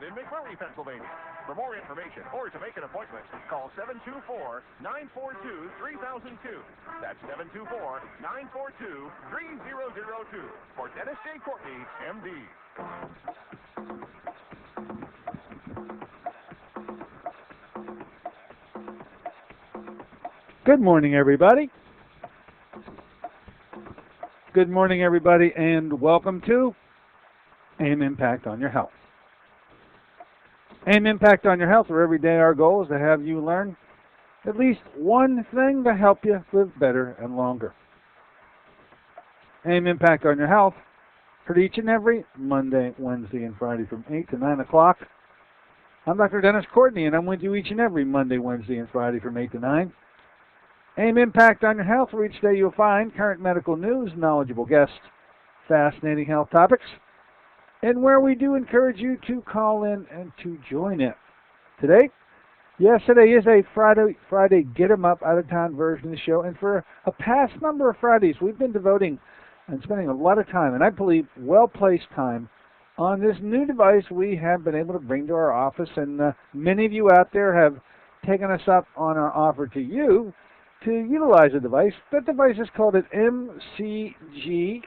in McMurray, Pennsylvania. For more information or to make an appointment, call 724-942-3002. That's 724-942-3002 for Dennis J. Courtney, MD. Good morning, everybody. Good morning, everybody, and welcome to AIM Impact on Your Health. AIM Impact on Your Health, where every day our goal is to have you learn at least one thing to help you live better and longer. AIM Impact on Your Health, heard each and every Monday, Wednesday, and Friday from 8 to 9 o'clock. I'm Dr. Dennis Courtney, and I'm with you each and every Monday, Wednesday, and Friday from 8 to 9. AIM Impact on Your Health, where each day you'll find current medical news, knowledgeable guests, fascinating health topics, and where we do encourage you to call in and to join in. Today is a Friday get 'em up, out of town version of the show, and for a past number of Fridays we've been devoting and spending a lot of time, and I believe well-placed time, on this new device we have been able to bring to our office, and many of you out there have taken us up on our offer to you to utilize the device. That device is called an MCG,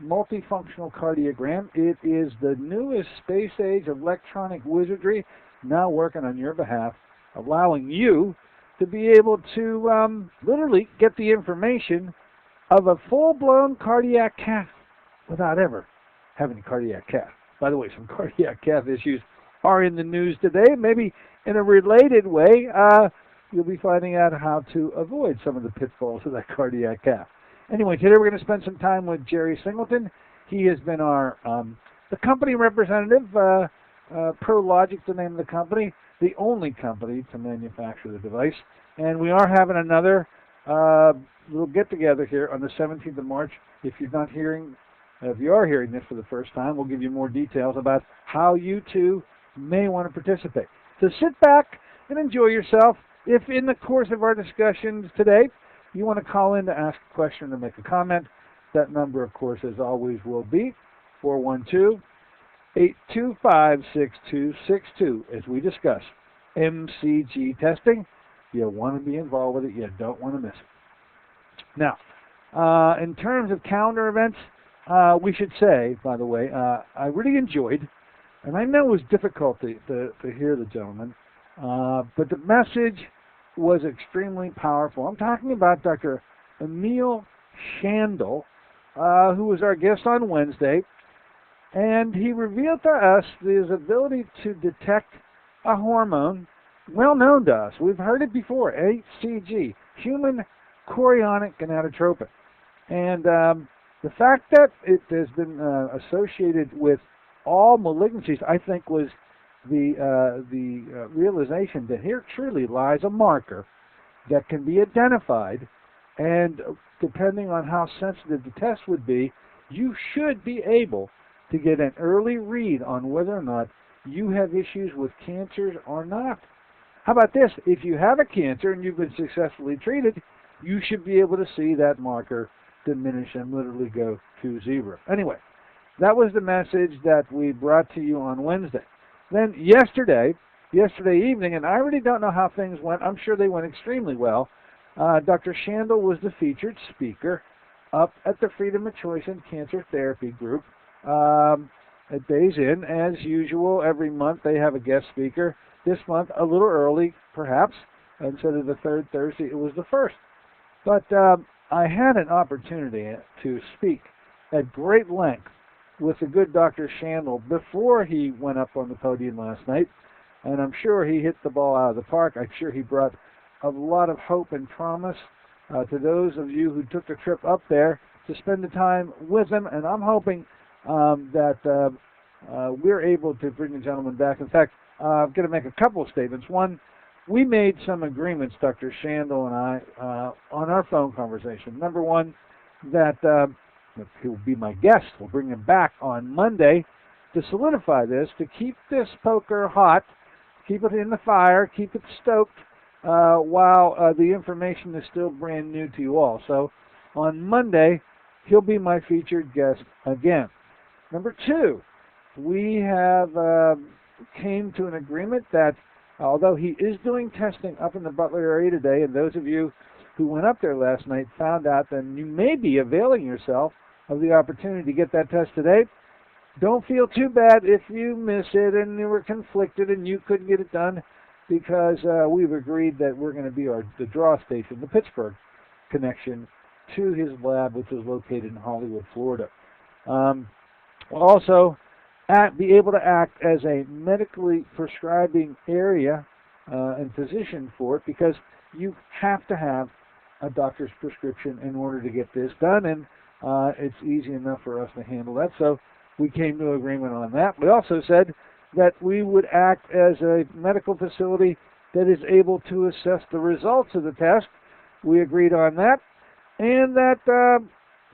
multifunctional cardiogram. It is the newest space-age electronic wizardry now working on your behalf, allowing you to be able to literally get the information of a full-blown cardiac cath without ever having a cardiac cath. By the way, some cardiac cath issues are in the news today. Maybe in a related way, you'll be finding out how to avoid some of the pitfalls of that cardiac cath. Anyway, today we're going to spend some time with Jerry Singleton. He has been our the company representative, ProLogic, the name of the company, the only company to manufacture the device. And we are having another little get-together here on the 17th of March. If you are hearing this for the first time, we'll give you more details about how you too may want to participate. So sit back and enjoy yourself. If in the course of our discussions today you want to call in to ask a question or make a comment, that number, of course, as always, will be 412-825-6262 as we discuss MCG testing. You want to be involved with it. You don't want to miss it. Now, in terms of calendar events, we should say, by the way, I really enjoyed, and I know it was difficult to hear the gentleman, but the message was extremely powerful. I'm talking about Dr. Emil Shandel, who was our guest on Wednesday, and he revealed to us his ability to detect a hormone well known to us. We've heard it before, HCG, human chorionic gonadotropin. And the fact that it has been associated with all malignancies, I think, was the realization that here truly lies a marker that can be identified, and depending on how sensitive the test would be, you should be able to get an early read on whether or not you have issues with cancers or not. How about this? If you have a cancer and you've been successfully treated, you should be able to see that marker diminish and literally go to zero. Anyway, that was the message that we brought to you on Wednesday. Then yesterday evening, and I really don't know how things went. I'm sure they went extremely well. Dr. Shandel was the featured speaker up at the Freedom of Choice and Cancer Therapy group at Days Inn. As usual, every month they have a guest speaker. This month, a little early, perhaps. Instead of the third Thursday, it was the first. But I had an opportunity to speak at great length with the good Dr. Shandel before he went up on the podium last night, and I'm sure he hit the ball out of the park. I'm sure he brought a lot of hope and promise to those of you who took the trip up there to spend the time with him, and I'm hoping that we're able to bring the gentleman back. In fact, I'm going to make a couple of statements. One, we made some agreements, Dr. Shandel and I, on our phone conversation. Number one, that he will be my guest. We'll bring him back on Monday to solidify this, to keep this poker hot, keep it in the fire, keep it stoked, while the information is still brand new to you all. So on Monday, he'll be my featured guest again. Number two, we have came to an agreement that although he is doing testing up in the Butler area today, and those of you who went up there last night found out that you may be availing yourself of the opportunity to get that test today, don't feel too bad if you miss it and you were conflicted and you couldn't get it done, because we've agreed that we're going to be the draw station, the Pittsburgh connection to his lab, which is located in Hollywood, Florida. We'll also be able to act as a medically prescribing area and physician for it, because you have to have a doctor's prescription in order to get this done, and it's easy enough for us to handle that. So we came to agreement on that. We also said that we would act as a medical facility that is able to assess the results of the test. We agreed on that, and that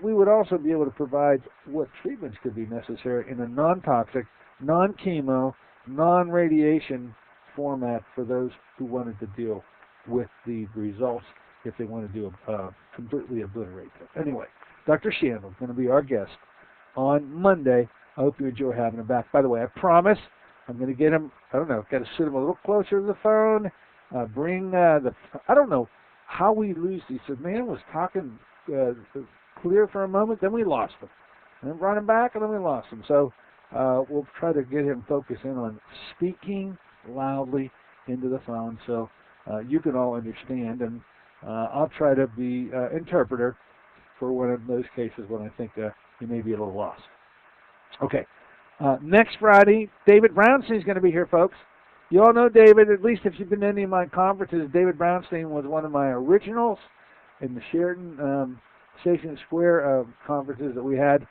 we would also be able to provide what treatments could be necessary in a non-toxic, non-chemo, non-radiation format for those who wanted to deal with the results if they want to do completely obliterate them. Anyway, Dr. Shandle is going to be our guest on Monday. I hope you enjoy having him back. By the way, I promise I'm going to get him, I don't know, got to sit him a little closer to the phone, I don't know how we lose these. The man was talking clear for a moment, then we lost him. And then brought him back, and then we lost him. So we'll try to get him focused in on speaking loudly into the phone so you can all understand. And I'll try to be interpreter for one of those cases when I think you may be a little lost. Okay. Next Friday, David Brownstein's going to be here, folks. You all know David, at least if you've been to any of my conferences. David Brownstein was one of my originals in the Sheraton Station Square conferences that we had.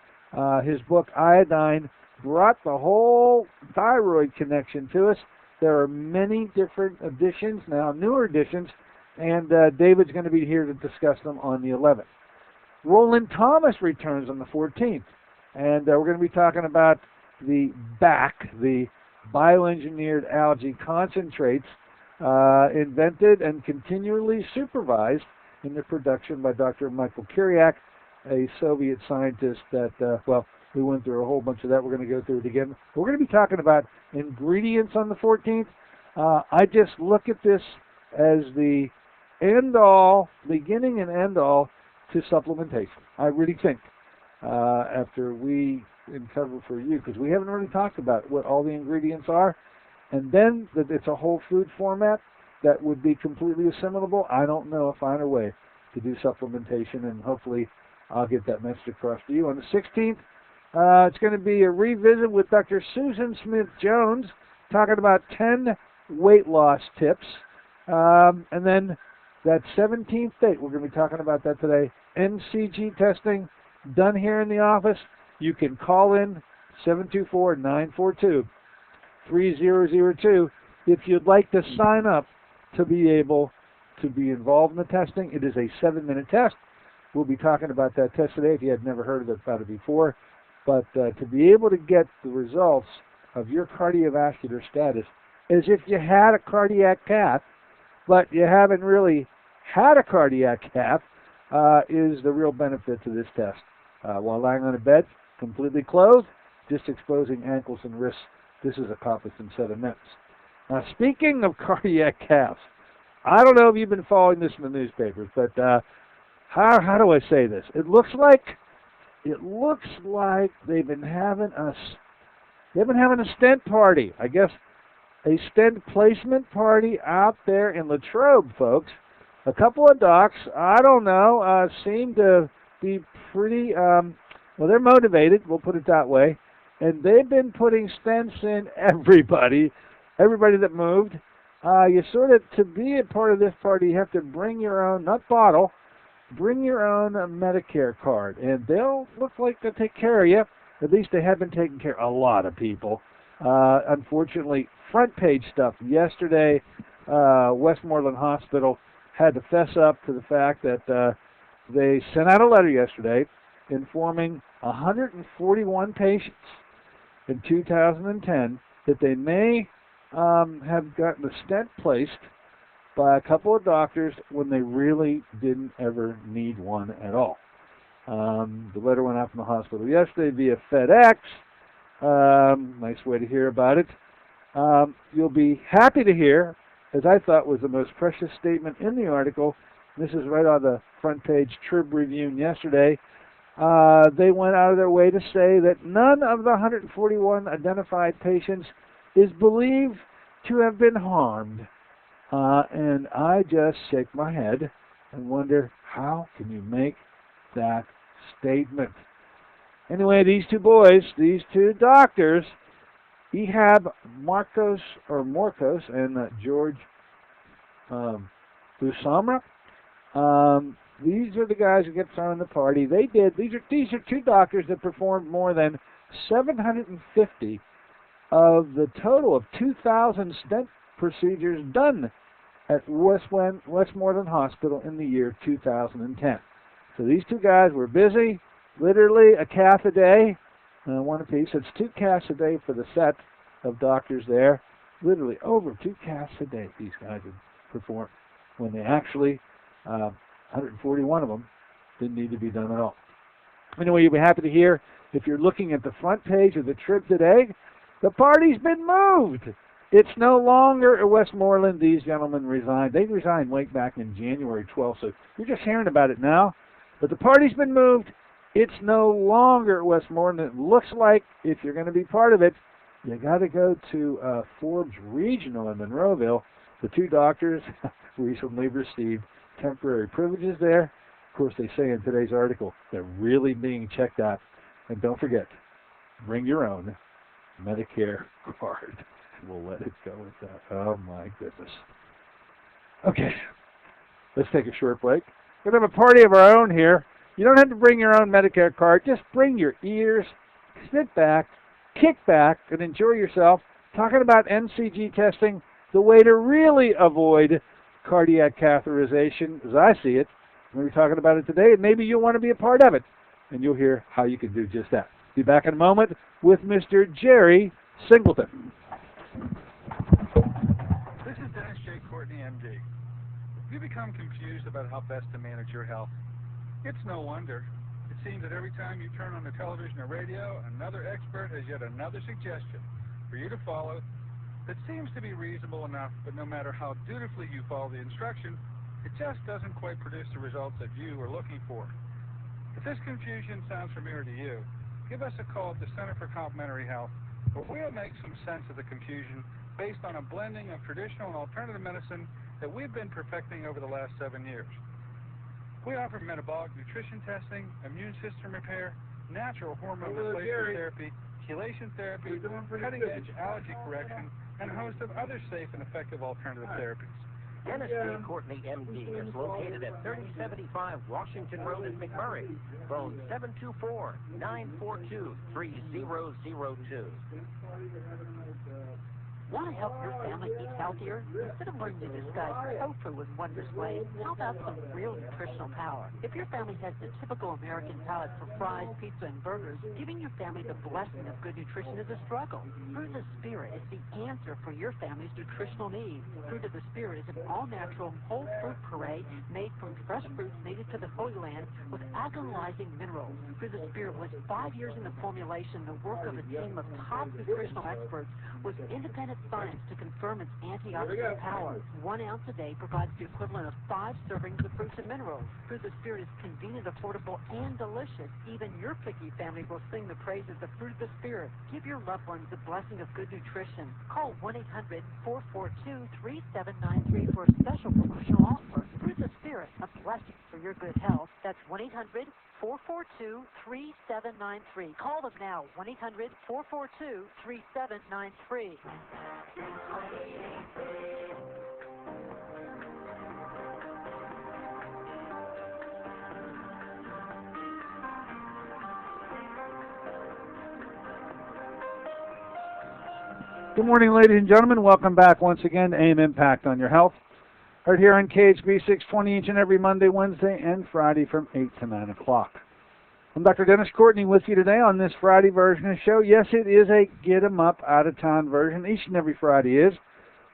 His book, Iodine, brought the whole thyroid connection to us. There are many different editions now, newer editions, and David's going to be here to discuss them on the 11th. Roland Thomas returns on the 14th, and we're going to be talking about the BAC, the bioengineered algae concentrates, invented and continually supervised in their production by Dr. Michael Kiriak, a Soviet scientist that, we went through a whole bunch of that. We're going to go through it again. We're going to be talking about ingredients on the 14th. I just look at this as the end-all, beginning and end-all to supplementation. I really think, after we uncover for you, because we haven't really talked about what all the ingredients are, and then that it's a whole food format that would be completely assimilable. I don't know a finer way to do supplementation, and hopefully I'll get that message across to you. On the 16th, it's going to be a revisit with Dr. Susan Smith-Jones, talking about 10 weight loss tips. And then that 17th date, we're going to be talking about that today, MCG testing, done here in the office. You can call in 724-942-3002 if you'd like to sign up to be able to be involved in the testing. It is a 7-minute test. We'll be talking about that test today if you had never heard about it before. But to be able to get the results of your cardiovascular status as if you had a cardiac cath, but you haven't really had a cardiac cath, is the real benefit to this test. While lying on a bed, completely clothed, just exposing ankles and wrists, this is accomplished in 7 minutes. Now, speaking of cardiac caths, I don't know if you've been following this in the newspapers, but how do I say this? It looks like they've been having a stent party. I guess a stent placement party out there in Latrobe, folks. A couple of docs, I don't know, seem to be pretty, they're motivated, we'll put it that way, and they've been putting stents in everybody that moved. You sort of, to be a part of this party, you have to bring your own, not bottle, bring your own Medicare card, and they'll look like they'll take care of you. At least they have been taking care of a lot of people. Unfortunately, front page stuff yesterday, Westmoreland Hospital had to fess up to the fact that they sent out a letter yesterday informing 141 patients in 2010 that they may have gotten a stent placed by a couple of doctors when they really didn't ever need one at all. The letter went out from the hospital yesterday via FedEx. Nice way to hear about it. You'll be happy to hear, as I thought was the most precious statement in the article. This is right on the front page Trib Review yesterday. They went out of their way to say that none of the 141 identified patients is believed to have been harmed. And I just shake my head and wonder, how can you make that statement? Anyway, these two doctors, Ehab Morkos and George Busamra, these are the guys who get thrown in the party. These are two doctors that performed more than 750 of the total of 2,000 stent procedures done at Westmoreland Hospital in the year 2010. So these two guys were busy, literally a cath a day, one apiece. It's 2 caths a day for the set of doctors there. Literally over 2 caths a day these guys would perform, when they actually, 141 of them, didn't need to be done at all. Anyway, you'll be happy to hear, if you're looking at the front page of the Trib today, the party's been moved. It's no longer at Westmoreland. These gentlemen resigned. They resigned way back in January 12th, so you're just hearing about it now. But the party's been moved. It's no longer at Westmoreland. It looks like, if you're going to be part of it, you got to go to Forbes Regional in Monroeville. The two doctors recently received temporary privileges there. Of course, they say in today's article, they're really being checked out. And don't forget, bring your own Medicare card. We'll let it go with that. Oh, my goodness. Okay, let's take a short break. We're going to have a party of our own here. You don't have to bring your own Medicare card. Just bring your ears, sit back, kick back, and enjoy yourself. Talking about MCG testing, the way to really avoid cardiac catheterization, as I see it. We're talking about it today, and maybe you'll want to be a part of it. And you'll hear how you can do just that. Be back in a moment with Mr. Jerry Singleton. This is Dennis J. Courtney, MD. Have you become confused about how best to manage your health? It's no wonder. It seems that every time you turn on the television or radio, another expert has yet another suggestion for you to follow that seems to be reasonable enough, but no matter how dutifully you follow the instruction, it just doesn't quite produce the results that you are looking for. If this confusion sounds familiar to you, give us a call at the Center for Complementary Health, where we'll make some sense of the confusion based on a blending of traditional and alternative medicine that we've been perfecting over the last 7 years. We offer metabolic nutrition testing, immune system repair, natural hormone replacement therapy, chelation therapy, cutting-edge allergy correction, and a host of other safe and effective alternative therapies. Dennis J. Courtney, MD, is located at 3075 Washington Road in McMurray. Phone 724-942-3002. Want to help your family eat healthier? Instead of learning to disguise soul food with wondrous ways, how about some real nutritional power? If your family has the typical American palate for fries, pizza, and burgers, giving your family the blessing of good nutrition is a struggle. Fruit of the Spirit is the answer for your family's nutritional needs. Fruit of the Spirit is an all-natural, whole fruit puree made from fresh fruits native to the Holy Land with alkalizing minerals. Fruit of the Spirit was 5 years in the formulation, the work of a team of top nutritional experts with independent science to confirm its antioxidant power. 1 ounce a day provides the equivalent of 5 servings of fruits and minerals. Fruit of the Spirit is convenient, affordable, and delicious. Even your picky family will sing the praises of Fruit of the Spirit. Give your loved ones the blessing of good nutrition. Call 1-800-442-3793 for a special promotional offer. Fruit of the Spirit, a blessing for your good health. That's 1-800-442-3793. Call them now, 1-800-442-3793. Good morning, ladies and gentlemen. Welcome back once again to AM Impact on Your Health. Right here on KHB 620 each and every Monday, Wednesday, and Friday from 8 to 9 o'clock. I'm Dr. Dennis Courtney with you today on this Friday version of the show. Yes, it is a Get 'em Up, Out of Town version. Each and every Friday is.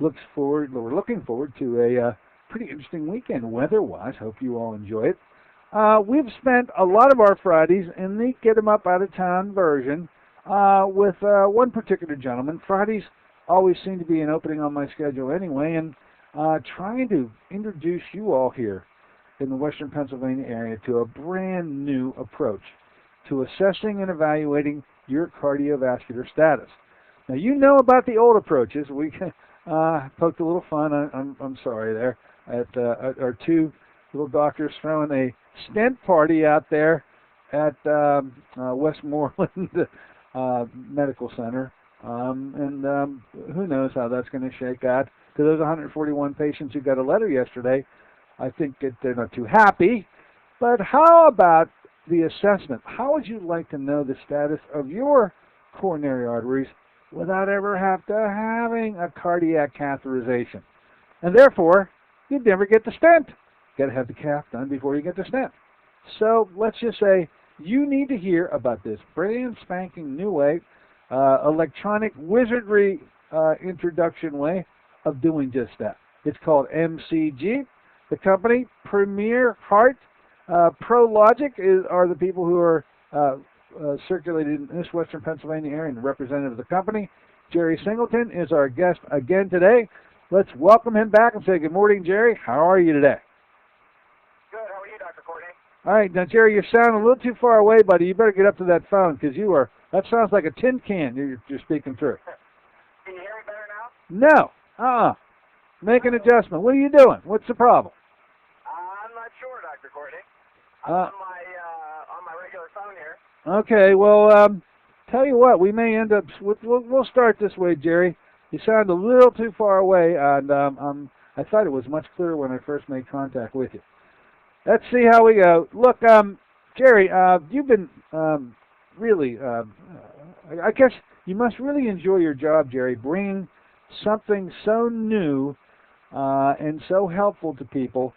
We're looking forward to a pretty interesting weekend weather-wise. Hope you all enjoy it. We've spent a lot of our Fridays in the Get 'em Up, Out of Town version with one particular gentleman. Fridays always seem to be an opening on my schedule anyway, and trying to introduce you all here in the Western Pennsylvania area to a brand new approach to assessing and evaluating your cardiovascular status. Now, you know about the old approaches. We poked a little fun, I'm sorry there, at our two little doctors throwing a stent party out there at Westmoreland Medical Center. And who knows how that's going to shake out. To those 141 patients who got a letter yesterday, I think that they're not too happy. But how about the assessment? How would you like to know the status of your coronary arteries without ever having a cardiac catheterization? And therefore, you'd never get the stent. You got to have the cath done before you get the stent. So let's just say you need to hear about this brand spanking new way, electronic wizardry introduction way of doing just that. It's called MCG. The company, Premier Heart, ProLogic are the people who are circulated in this Western Pennsylvania area and the representative of the company. Jerry Singleton is our guest again today. Let's welcome him back and say good morning, Jerry. How are you today? Good. How are you, Dr. Courtney? All right, now, Jerry, you sound a little too far away, buddy. You better get up to that phone because that sounds like a tin can you're speaking through. Can you hear me better now? No. Make an adjustment. What are you doing? What's the problem? I'm not sure, Dr. Courtney. I'm on my regular phone here. Okay, well, tell you what, we may end up, we'll start this way, Jerry. You sound a little too far away, and I thought it was much clearer when I first made contact with you. Let's see how we go. Look, Jerry, you've been really, I guess you must really enjoy your job, Jerry, bringing something so new and so helpful to people.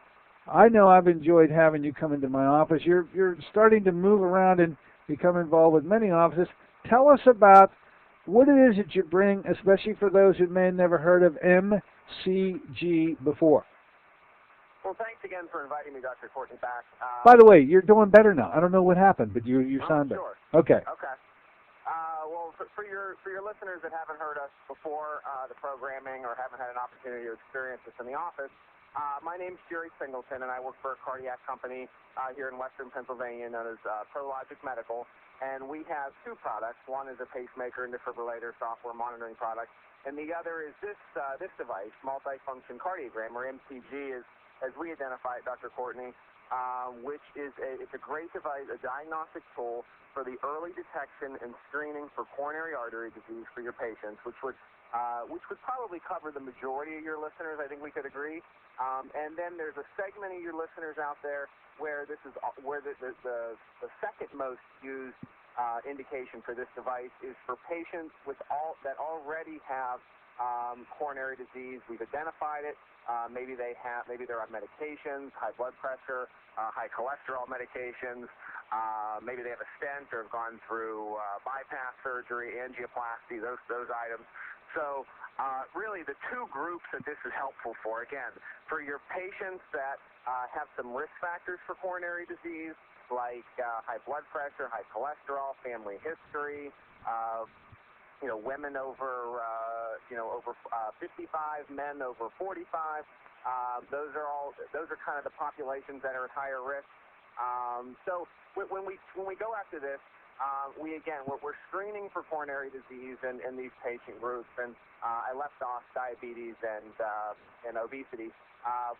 I know I've enjoyed having you come into my office. You're starting to move around and become involved with many offices. Tell us about what it is that you bring, especially for those who may have never heard of MCG before. Well, thanks again for inviting me, Dr. Courtney, back. By the way, you're doing better now. I don't know what happened, but you sound better. Sure. Okay. Okay. Well, for your listeners that haven't heard us before the programming or haven't had an opportunity to experience this in the office, my name's Jerry Singleton, and I work for a cardiac company here in Western Pennsylvania known as ProLogic Medical, and we have two products. One is a pacemaker and defibrillator software monitoring product, and the other is this device, multifunction cardiogram, or MCG, as we identify it, Dr. Courtney, which is it's a great device, a diagnostic tool for the early detection and screening for coronary artery disease for your patients, which would probably cover the majority of your listeners. I think we could agree. And then there's a segment of your listeners out there where the second most used indication for this device is for patients that already have coronary disease. We've identified it. Maybe they're on medications, high blood pressure, high cholesterol medications. Maybe they have a stent or have gone through bypass surgery, angioplasty, those items. So really the two groups that this is helpful for, again, for your patients that have some risk factors for coronary disease, like high blood pressure, high cholesterol, family history, women over 55, men over 45. Those are kind of the populations that are at higher risk. So when we go after this, we're screening for coronary disease in these patient groups, and I left off diabetes and obesity.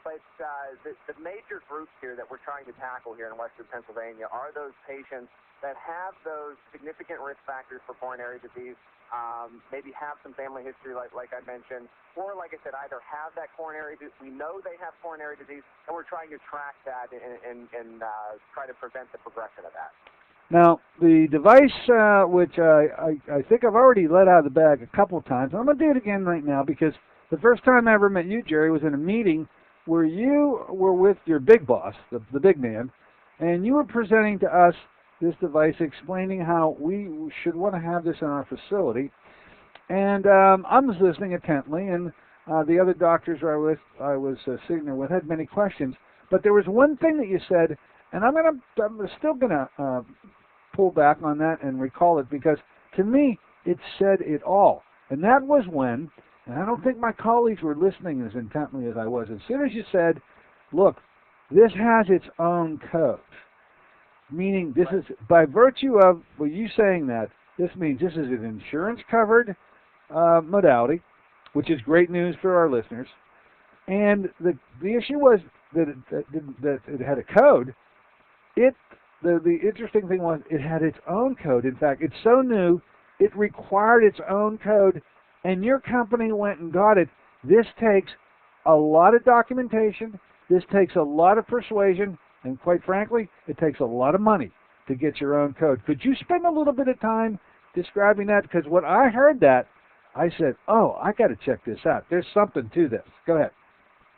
But the major groups here that we're trying to tackle here in Western Pennsylvania are those patients that have those significant risk factors for coronary disease, maybe have some family history like I mentioned, or like I said, either have that coronary disease, we know they have coronary disease, and we're trying to track that and try to prevent the progression of that. Now, the device, which I think I've already let out of the bag a couple of times, and I'm going to do it again right now because the first time I ever met you, Jerry, was in a meeting where you were with your big boss, the big man, and you were presenting to us this device, explaining how we should want to have this in our facility. And I was listening intently, and the other doctors I was sitting there with had many questions. But there was one thing that you said, and I'm still gonna pull back on that and recall it because to me it said it all. And that was when, and I don't think my colleagues were listening as intently as I was, as soon as you said, look, this has its own code, meaning this is, by virtue of you saying that, this means this is an insurance-covered modality, which is great news for our listeners. And the issue was that it had a code. The interesting thing was it had its own code. In fact, it's so new, it required its own code, and your company went and got it. This takes a lot of documentation. This takes a lot of persuasion, and quite frankly, it takes a lot of money to get your own code. Could you spend a little bit of time describing that? Because when I heard that, I said, oh, I got to check this out. There's something to this. Go ahead.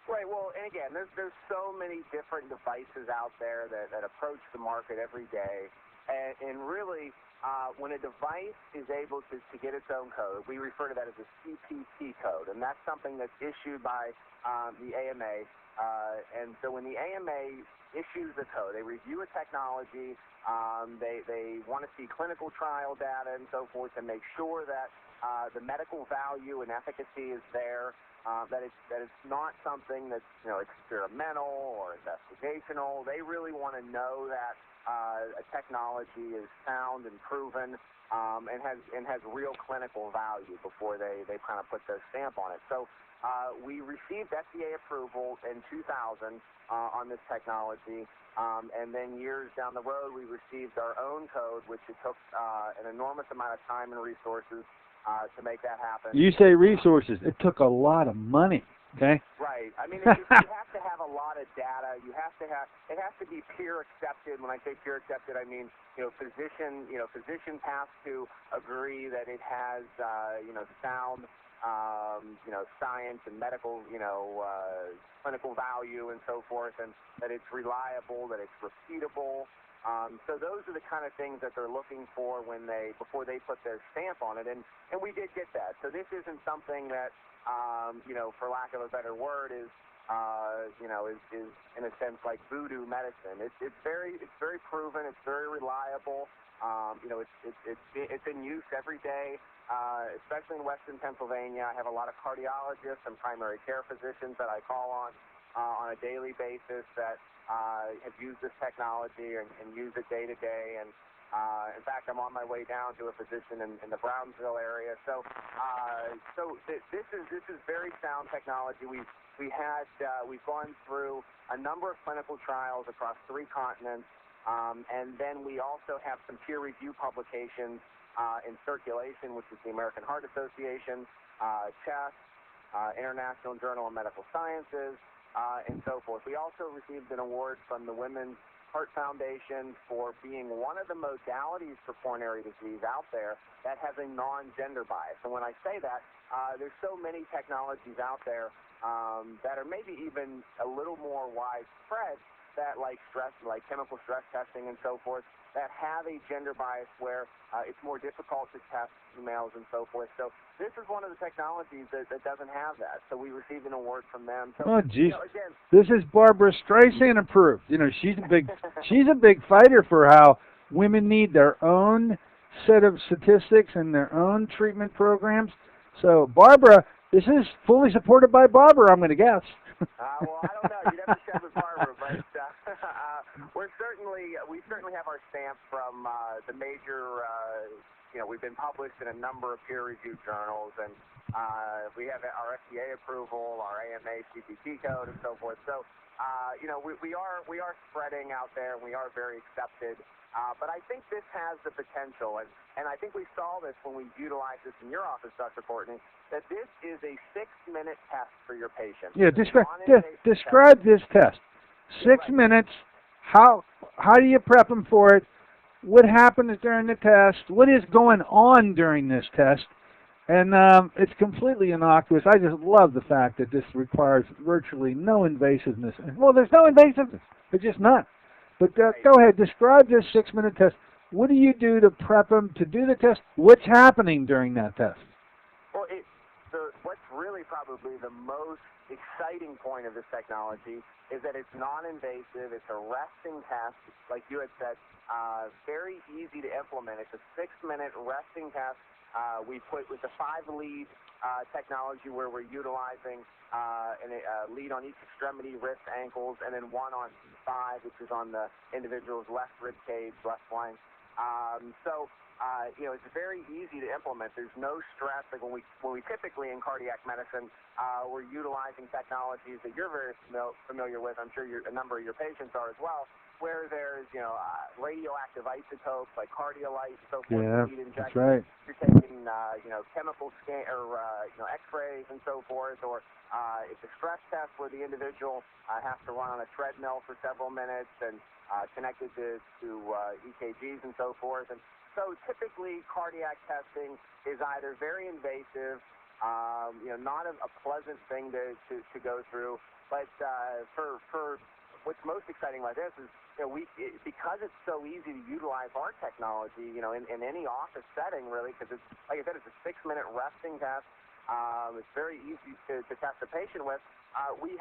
Right. Well, and again, there's so many different devices out there that approach the market every day, and really, when a device is able to get its own code, we refer to that as a CPT code, and that's something that's issued by the AMA. And so when the AMA issues the code, they review a technology, they want to see clinical trial data and so forth to make sure that the medical value and efficacy is there, that it's not something that's experimental or investigational. They really want to know that a technology is sound and proven and has real clinical value before they kind of put their stamp on it. So we received FDA approval in 2000 on this technology, and then years down the road we received our own code, which it took an enormous amount of time and resources to make that happen. You say resources. It took a lot of money, okay? Right. I mean, you have to have a lot of data. It has to be peer accepted. When I say peer accepted, I mean, physicians have to agree that it has, sound, science and medical, clinical value and so forth, and that it's reliable, that it's repeatable. So those are the kind of things that they're looking for before they put their stamp on it, and we did get that. So this isn't something that, for lack of a better word, is in a sense like voodoo medicine. It's very proven. It's very reliable. It's in use every day, especially in Western Pennsylvania. I have a lot of cardiologists and primary care physicians that I call on a daily basis that have used this technology and use it day to day. And in fact, I'm on my way down to a physician in the Brownsville area. So this is very sound technology. We've gone through a number of clinical trials across 3 continents, and then we also have some peer review publications in circulation, which is the American Heart Association, CHEST, International Journal of Medical Sciences, and so forth. We also received an award from the Women's Heart Foundation for being one of the modalities for coronary disease out there that has a non-gender bias. And when I say that, there's so many technologies out there that are maybe even a little more widespread, that like chemical stress testing and so forth, that have a gender bias where it's more difficult to test females and so forth. So this is one of the technologies that doesn't have that. So we received an award from them. So, oh, geez. Again, this is Barbara Streisand approved. She's a big fighter for how women need their own set of statistics and their own treatment programs. So, Barbara, this is fully supported by Barbara, I'm going to guess. Well, I don't know. You'd have to check with Barbara, but we certainly have our stamp from the major. We've been published in a number of peer-reviewed journals, and we have our FDA approval, our AMA CPT code, and so forth. So, we are spreading out there, and we are very accepted. But I think this has the potential, and I think we saw this when we utilized this in your office, Dr. Courtney, that this is a 6-minute test for your patient. Yeah, describe this test. 6 minutes. How do you prep them for it? What happens during the test? What is going on during this test? And it's completely innocuous. I just love the fact that this requires virtually no invasiveness. Well, there's no invasiveness. There's just none. But go ahead, describe this 6-minute test. What do you do to prep them to do the test? What's happening during that test? Well, what's really probably the most exciting point of this technology is that it's non-invasive. It's a resting test, like you had said, very easy to implement. It's a 6-minute resting test We put with the 5-lead technology where we're utilizing a lead on each extremity, wrist, ankles, and then one on thigh, which is on the individual's left rib cage, left flank. It's very easy to implement. There's no stress. Like when we typically in cardiac medicine, we're utilizing technologies that you're very familiar with. I'm sure a number of your patients are as well, where there's radioactive isotopes like cardiolite, so forth. Yeah, Injections. that's right. You're taking chemical scan or X-rays and so forth, or it's a stress test where the individual has to run on a treadmill for several minutes and connected to EKGs and so forth. And so typically cardiac testing is either very invasive, not a pleasant thing to go through, but for what's most exciting about this is, because it's so easy to utilize our technology, in any office setting, really, because it's, like I said, it's a 6-minute resting test. It's very easy to test a patient with. We've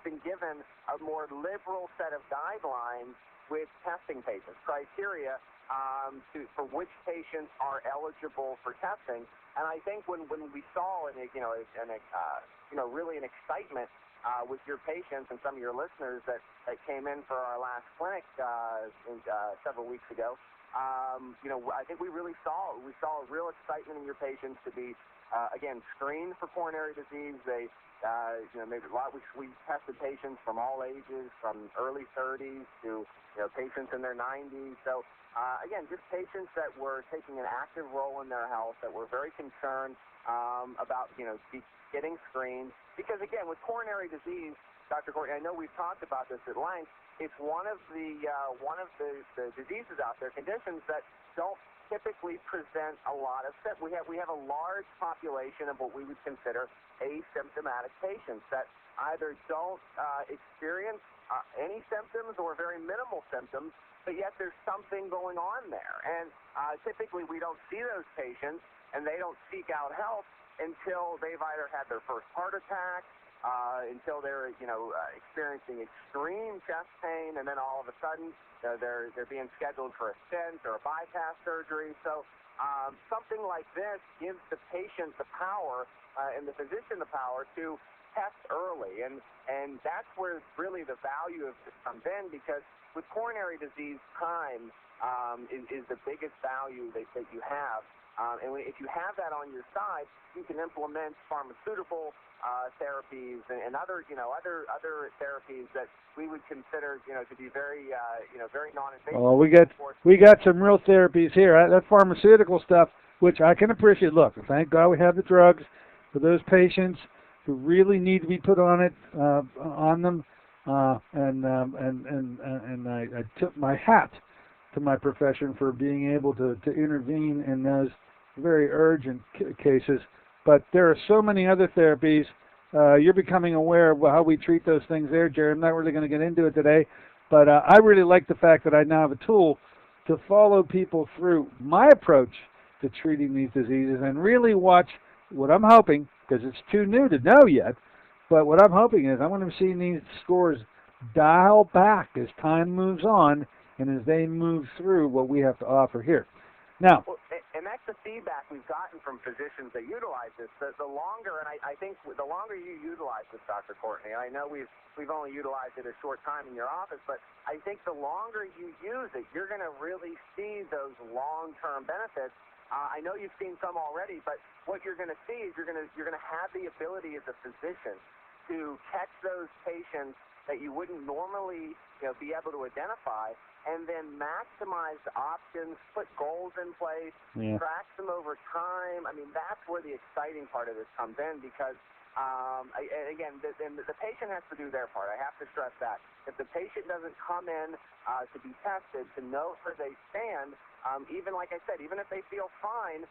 been given a more liberal set of guidelines with testing patients, criteria for which patients are eligible for testing. And I think when we saw really an excitement with your patients and some of your listeners that came in for our last clinic several weeks ago, I think we saw a real excitement in your patients to be again screened for coronary disease. They maybe we tested patients from all ages, from early 30s to patients in their 90s. So again, just patients that were taking an active role in their health, that were very concerned about getting screened. Because again, with coronary disease, Dr. Courtney, I know we've talked about this at length. It's one of the diseases out there, conditions that don't typically present a lot of symptoms. We have a large population of what we would consider asymptomatic patients that either don't experience any symptoms or very minimal symptoms, but yet there's something going on there. And typically we don't see those patients, and they don't seek out help until they've either had their first heart attack, until they're experiencing extreme chest pain, and then all of a sudden they're being scheduled for a stent or a bypass surgery. So something like this gives the patient the power and the physician the power to test early, and that's where really the value of this comes in, because with coronary disease, time is the biggest value that you have. And if you have that on your side, you can implement pharmaceutical therapies and other therapies that we would consider to be very very non-invasive. Oh, we got some real therapies here. That pharmaceutical stuff, which I can appreciate. Look, thank God we have the drugs for those patients who really need to be put on them. And I tip my hat to my profession for being able to intervene in those very urgent cases. But there are so many other therapies. You're becoming aware of how we treat those things there, Jerry. I'm not really going to get into it today, but I really like the fact that I now have a tool to follow people through my approach to treating these diseases and really watch what I'm hoping, because it's too new to know yet, but what I'm hoping is I want to see these scores dial back as time moves on and as they move through what we have to offer here. Now, and that's the feedback we've gotten from physicians that utilize this. The longer, and I think the longer you utilize this, Dr. Courtney, and I know we've only utilized it a short time in your office, but I think the longer you use it, you're going to really see those long-term benefits. I know you've seen some already, but what you're going to see is you're going to have the ability as a physician to catch those patients that you wouldn't normally be able to identify, and then maximize the options, put goals in place, track them over time. I mean, that's where the exciting part of this comes in, because, again, the patient has to do their part. I have to stress that. If the patient doesn't come in to be tested, to know where they stand, even like I said, even if they feel fine,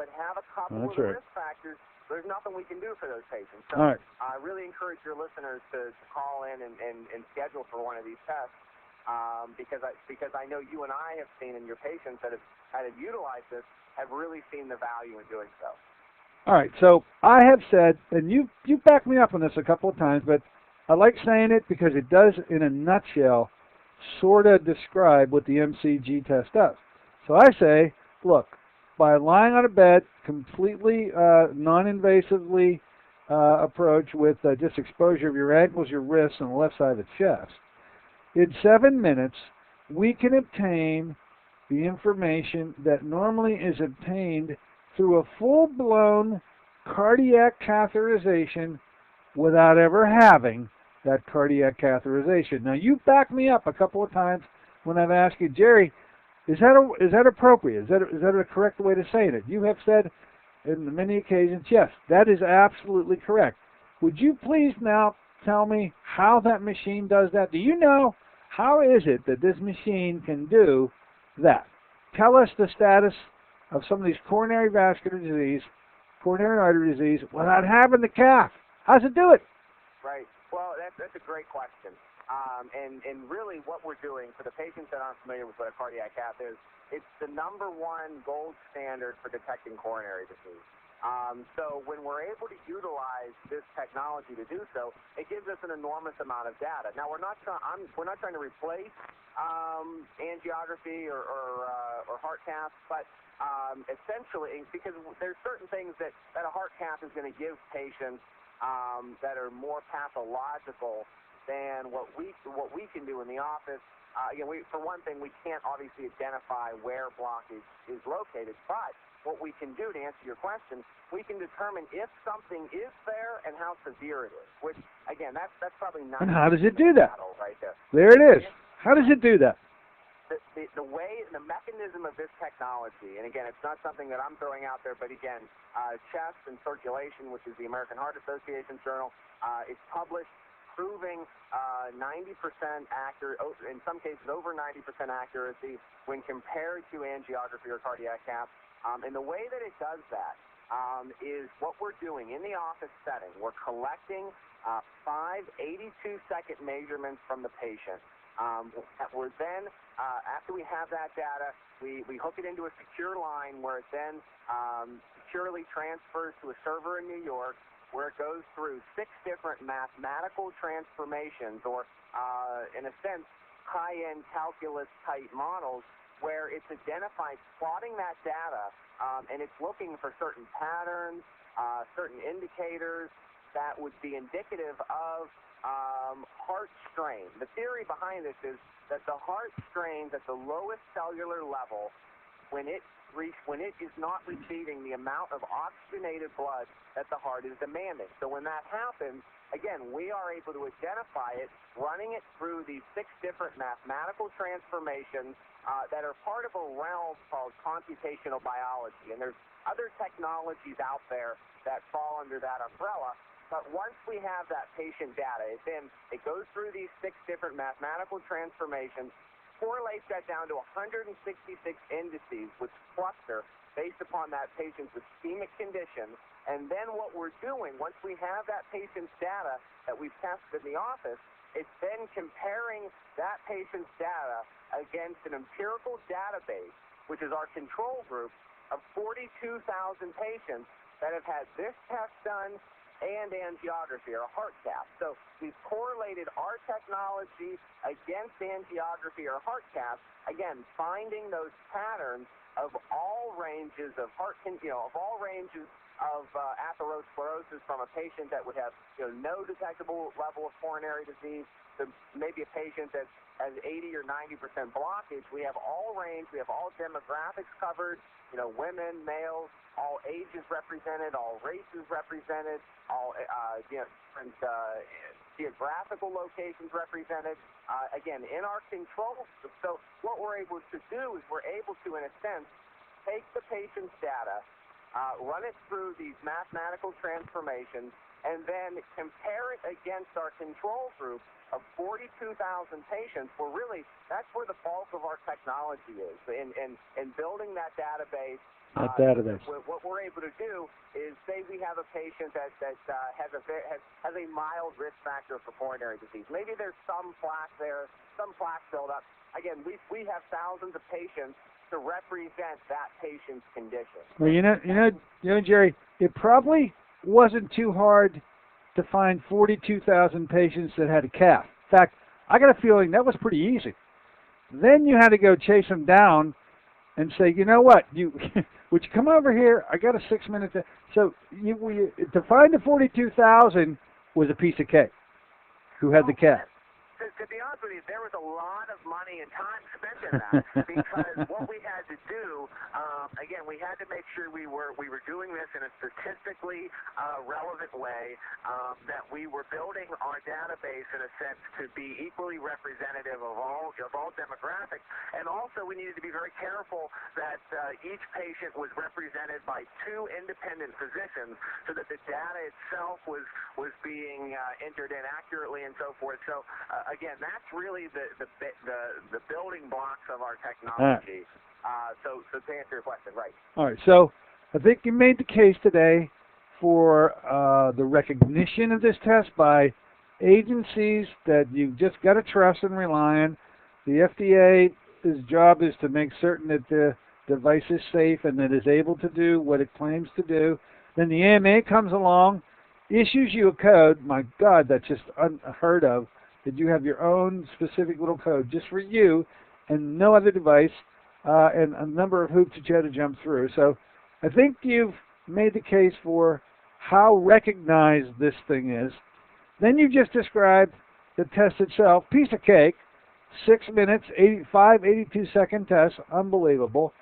but have a couple of the risk factors, there's nothing we can do for those patients. So I really encourage your listeners to call in and schedule for one of these tests, because I know you and I have seen, and your patients that have utilized this have really seen the value in doing so. All right, so I have said, and you've backed me up on this a couple of times, but I like saying it because it does, in a nutshell, sort of describe what the MCG test does. So I say, look, by lying on a bed, completely non-invasively approach with just exposure of your ankles, your wrists, and the left side of the chest. In 7 minutes, we can obtain the information that normally is obtained through a full-blown cardiac catheterization without ever having that cardiac catheterization. Now, you've backed me up a couple of times when I've asked you, Jerry, is that appropriate? Is that a correct way to say it? You have said in many occasions, yes, that is absolutely correct. Would you please now tell me how that machine does that? Do you know how is it that this machine can do that? Tell us the status of some of these coronary vascular disease, coronary artery disease, without having the cath. How's it do it? Right. Well, that's a great question. And really what we're doing, for the patients that aren't familiar with what a cardiac cath is, it's the #1 gold standard for detecting coronary disease. So when we're able to utilize this technology to do so, it gives us an enormous amount of data. Now, we're not trying to replace angiography or heart cath, but essentially, because there's certain things that a heart cath is going to give patients that are more pathological than what we can do in the office. For one thing, we can't obviously identify where blockage is located, but what we can do, to answer your question, we can determine if something is there and how severe it is, which, again, that's probably not... And how does it do that? Right there. There it is. How does it do that? The mechanism of this technology, and again, it's not something that I'm throwing out there, but again, Chest and Circulation, which is the American Heart Association journal, is published proving 90% accurate, in some cases over 90% accuracy when compared to angiography or cardiac cath. And the way that it does that is what we're doing in the office setting. We're collecting 5 82-second measurements from the patient. We're then, after we have that data, we hook it into a secure line where it then securely transfers to a server in New York, where it goes through 6 different mathematical transformations, or in a sense, high-end calculus-type models, where it's identified, plotting that data, and it's looking for certain patterns, certain indicators that would be indicative of heart strain. The theory behind this is that the heart strains at the lowest cellular level, when it is not receiving the amount of oxygenated blood that the heart is demanding. So when that happens, again, we are able to identify it, running it through these 6 different mathematical transformations that are part of a realm called computational biology. And there's other technologies out there that fall under that umbrella. But once we have that patient data, it goes through these 6 different mathematical transformations, correlates that down to 166 indices, which cluster based upon that patient's ischemic condition. And then what we're doing, once we have that patient's data that we've tested in the office, it's then comparing that patient's data against an empirical database, which is our control group, of 42,000 patients that have had this test done and angiography, or a heart cath. So we've correlated our technology against angiography or heart cath, again, finding those patterns of all ranges of of all ranges of atherosclerosis, from a patient that would have no detectable level of coronary disease to maybe a patient that has 80 or 90% blockage. We have all range. We have all demographics covered. Women, males, all ages represented, all races represented, all different geographical locations represented. Again, in our control. So what we're able to do is we're able to, in a sense, take the patient's data, run it through these mathematical transformations, and then compare it against our control group of 42,000 patients. That's where the bulk of our technology is, in building that database. What we're able to do is, say we have a patient that has a mild risk factor for coronary disease. Maybe there's some plaque there, some plaque buildup. Again, we have thousands of patients to represent that patient's condition. Well, Jerry, it probably wasn't too hard to find 42,000 patients that had a cath. In fact, I got a feeling that was pretty easy. Then you had to go chase them down and say, you know what, would you come over here? I got a 6-minute. So to find the 42,000 was a piece of cake. Who had the cat? To be honest with you, there was a lot of money and time spent in that because what we had to do, again, we had to make sure we were doing this in a statistically relevant way, that we were building our database in a sense to be equally representative of all demographics, and also we needed to be very careful that each patient was represented by 2 independent physicians so that the data itself was being entered in accurately and so forth. So again, that's really the building blocks of our technology. So to answer your question, right. All right. So I think you made the case today for the recognition of this test by agencies that you've just got to trust and rely on. The FDA's job is to make certain that the device is safe and that it's able to do what it claims to do. Then the AMA comes along, issues you a code. My God, that's just unheard of. That you have your own specific little code just for you and no other device, and a number of hoops that you had to jump through. So I think you've made the case for how recognized this thing is. Then you just described the test itself, piece of cake, 6 minutes, 82-second test, unbelievable.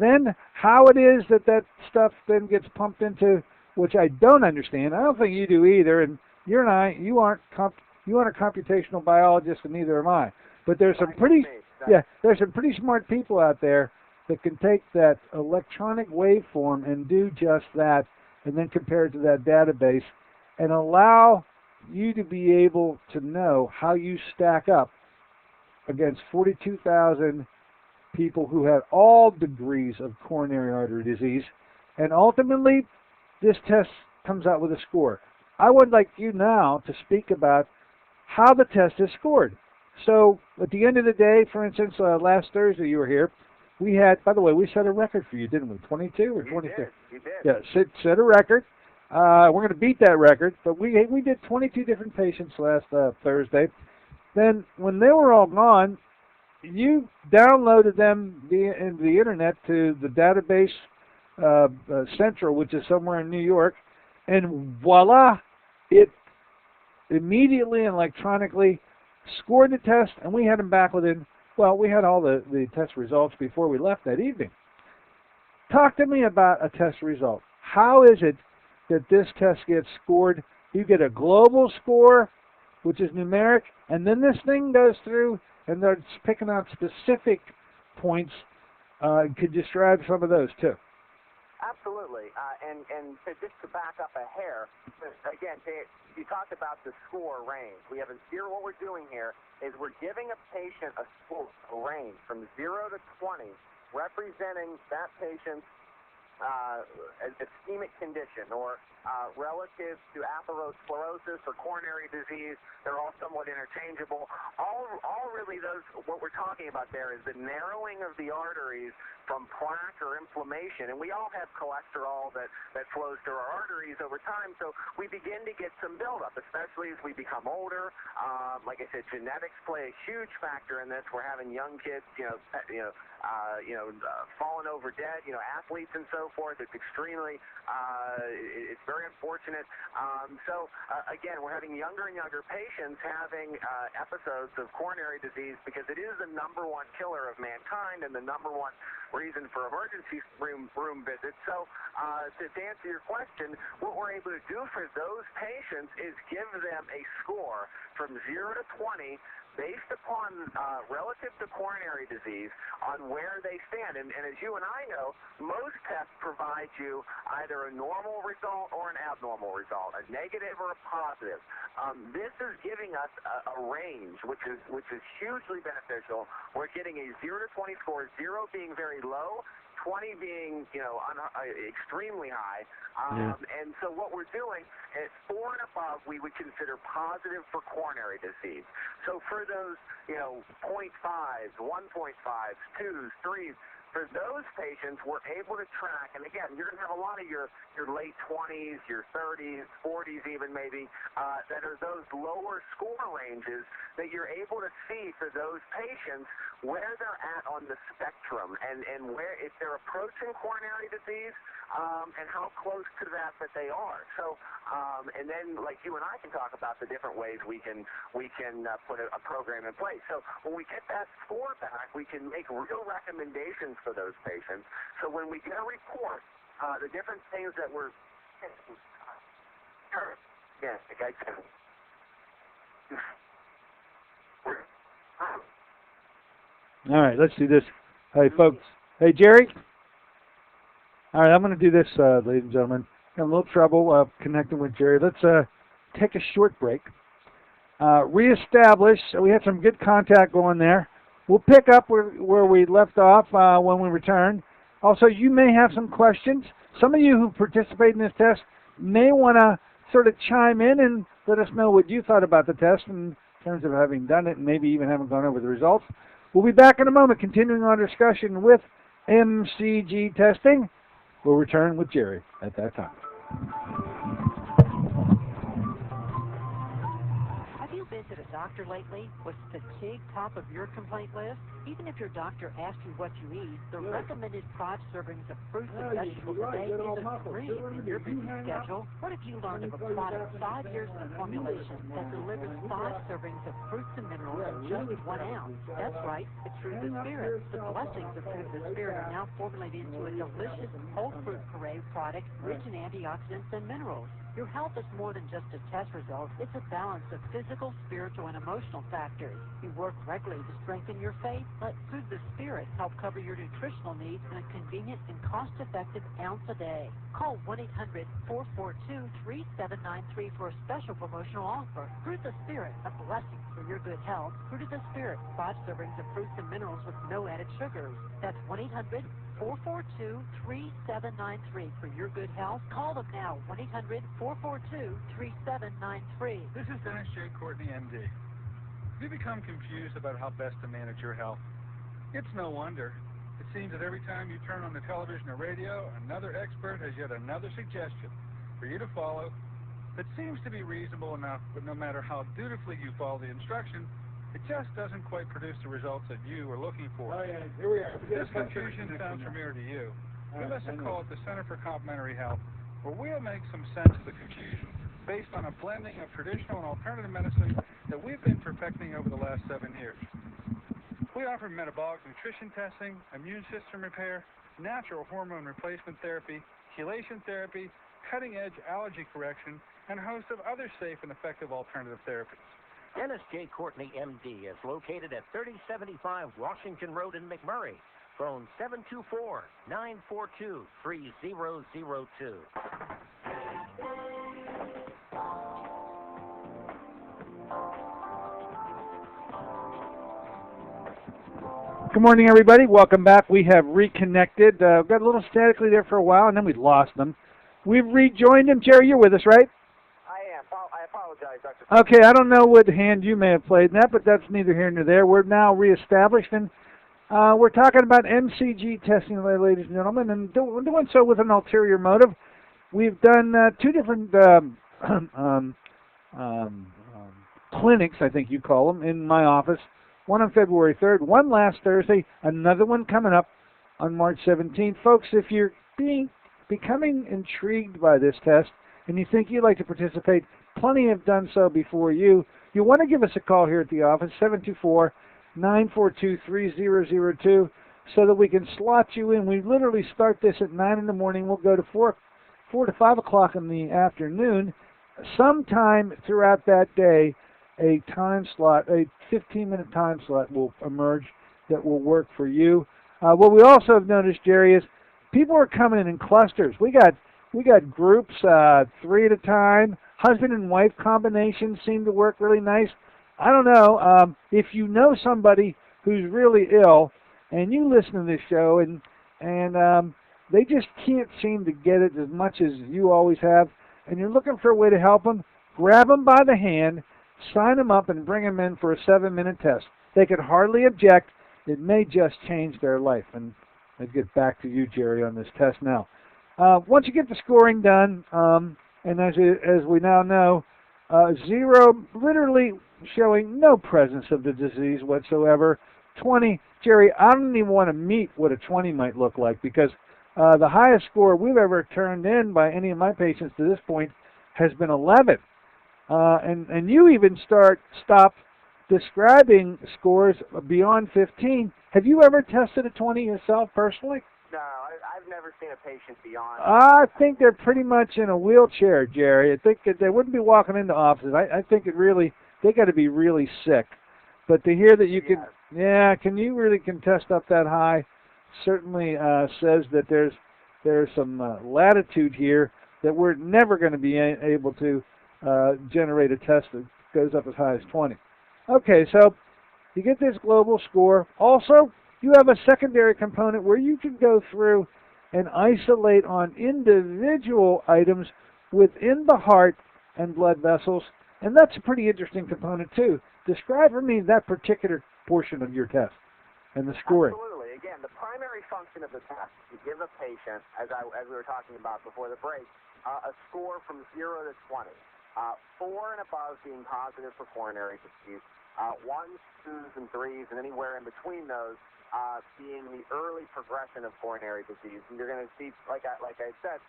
Then how it is that stuff then gets pumped into, which I don't understand. I don't think you do either, and you aren't a computational biologist, and neither am I. But there's some pretty smart people out there that can take that electronic waveform and do just that, and then compare it to that database, and allow you to be able to know how you stack up against 42,000 people who had all degrees of coronary artery disease, and ultimately, this test comes out with a score. I would like you now to speak about how the test is scored. So at the end of the day, for instance, last Thursday you were here, we had, by the way, we set a record for you, didn't we? 22 or 23? You did. Yeah, set a record. We're going to beat that record, but we did 22 different patients last Thursday. Then when they were all gone, you downloaded them via the internet to the database central, which is somewhere in New York, and voila, it immediately and electronically scored the test, and we had them back within, well, we had all the test results before we left that evening. Talk to me about a test result. How is it that this test gets scored? You get a global score, which is numeric, and then this thing goes through, and they're picking out specific points. Could you describe some of those, too? Absolutely, and just to back up a hair, again, you talked about the score range. We have what we're doing here is we're giving a patient a score range from 0 to 20, representing that patient's ischemic condition, or relative to atherosclerosis or coronary disease. They're all somewhat interchangeable. All really what we're talking about there is the narrowing of the arteries from plaque or inflammation. And we all have cholesterol that flows through our arteries over time, so we begin to get some buildup, especially as we become older. Like I said, genetics play a huge factor in this. We're having young kids, falling over dead, athletes and so forth. It's extremely, it's very unfortunate. Again, we're having younger and younger patients having episodes of coronary disease because it is the #1 killer of mankind and the #1 reason for emergency room visits. So to answer your question, what we're able to do for those patients is give them a score from 0 to 20 based upon relative to coronary disease on where they stand. And as you and I know, most tests provide you either a normal result or an abnormal result, a negative or a positive. This is giving us a range, which is hugely beneficial. We're getting a 0 to 20 score, 0 being very low, 20 being, extremely high. And so what we're doing is 4 and above we would consider positive for coronary disease. So for those, 0.5s, 1.5s, 2s, 3s, For those patients, we're able to track, and again, you're going to have a lot of your late 20s, your 30s, 40s even maybe, that are those lower score ranges that you're able to see for those patients where they're at on the spectrum and where, if they're approaching coronary disease, and how close to that they are. So, and then like you and I can talk about the different ways we can put a program in place. So when we get that score back, we can make real recommendations for those patients. So when we get a report, the different things that we're yeah, the guy said. All right, let's do this. Hey, folks. Hey, Jerry. All right, I'm going to do this, ladies and gentlemen. Got a little trouble connecting with Jerry. Let's take a short break. Reestablish. We had some good contact going there. We'll pick up where we left off when we return. Also, you may have some questions. Some of you who participate in this test may want to sort of chime in and let us know what you thought about the test in terms of having done it and maybe even having gone over the results. We'll be back in a moment continuing our discussion with MCG testing. We'll return with Jerry at that time. Have you been to the doctor lately? Was fatigue top of your complaint list? Even if your doctor asks you what you eat, the recommended 5 servings of fruits and vegetables a day isn't free in your busy schedule. What if you learned of a product 5 years in formulation that delivers 5 servings of fruits and minerals in just 1 ounce? That's right, it's Fruit of the Spirit. The blessings of Fruit of the Spirit are now formulated into a delicious whole fruit puree product rich in antioxidants and minerals. Your health is more than just a test result. It's a balance of physical, spiritual, and emotional factors. You work regularly to strengthen your faith. Let Fruit of the Spirit help cover your nutritional needs in a convenient and cost-effective ounce a day. Call 1-800-442-3793 for a special promotional offer. Fruit of the Spirit, a blessing for your good health. Fruit of the Spirit, 5 servings of fruits and minerals with no added sugars. That's 1-800-442-3793 for your good health. Call them now, 1-800-442-3793. This is Dennis J. Courtney, MD. Have you become confused about how best to manage your health? It's no wonder. It seems that every time you turn on the television or radio, another expert has yet another suggestion for you to follow that seems to be reasonable enough, but no matter how dutifully you follow the instruction, it just doesn't quite produce the results that you are looking for. Oh, yeah. Here we are. If this confusion sounds familiar to you, give us a call at the Center for Complementary Health, where we'll make some sense of the confusion based on a blending of traditional and alternative medicine that we've been perfecting over the last 7 years. We offer metabolic nutrition testing, immune system repair, natural hormone replacement therapy, chelation therapy, cutting-edge allergy correction, and a host of other safe and effective alternative therapies. Dennis J. Courtney, MD, is located at 3075 Washington Road in McMurray. Phone 724-942-3002. Good morning, everybody. Welcome back. We have reconnected. Got a little statically there for a while, and then we lost them. We've rejoined them. Jerry, you're with us, right? I am. I apologize, Dr. Okay, I don't know what hand you may have played in that, but that's neither here nor there. We're now reestablished, and we're talking about MCG testing, ladies and gentlemen, and we're doing so with an ulterior motive. We've done 2 different clinics, I think you call them, in my office. One on February 3rd, one last Thursday, another one coming up on March 17th. Folks, if you're becoming intrigued by this test and you think you'd like to participate, plenty have done so before you. You want to give us a call here at the office, 724-942-3002, so that we can slot you in. We literally start this at 9 in the morning. We'll go to 4 to 5 o'clock in the afternoon. Sometime throughout that day, a time slot, a 15-minute time slot will emerge that will work for you. What we also have noticed, Jerry, is people are coming in clusters. We got groups, 3 at a time. Husband and wife combinations seem to work really nice. I don't know if you know somebody who's really ill, and you listen to this show, and they just can't seem to get it as much as you always have, and you're looking for a way to help them. Grab them by the hand, sign them up, and bring them in for a 7-minute test. They could hardly object. It may just change their life. And I'll get back to you, Jerry, on this test now. Once you get the scoring done, and as we now know, 0 literally showing no presence of the disease whatsoever. 20, Jerry, I don't even want to meet what a 20 might look like, because the highest score we've ever turned in by any of my patients to this point has been 11. And you even stop describing scores beyond 15. Have you ever tested a 20 yourself personally? No, I've never seen a patient beyond. I think they're pretty much in a wheelchair, Jerry. I think that they wouldn't be walking into offices. I think they got to be really sick. But to hear that you can, can you really contest up that high? Certainly says that there's some latitude here that we're never going to be able to generate a test that goes up as high as 20. Okay, so you get this global score. Also, you have a secondary component where you can go through and isolate on individual items within the heart and blood vessels, and that's a pretty interesting component too. Describe for me that particular portion of your test and the scoring. Absolutely. Again, the primary function of the test is to give a patient, as we were talking about before the break, a score from 0 to 20. 4 and above being positive for coronary disease, 1s, 2s, and 3s, and anywhere in between those being the early progression of coronary disease. And you're going to see, like I said,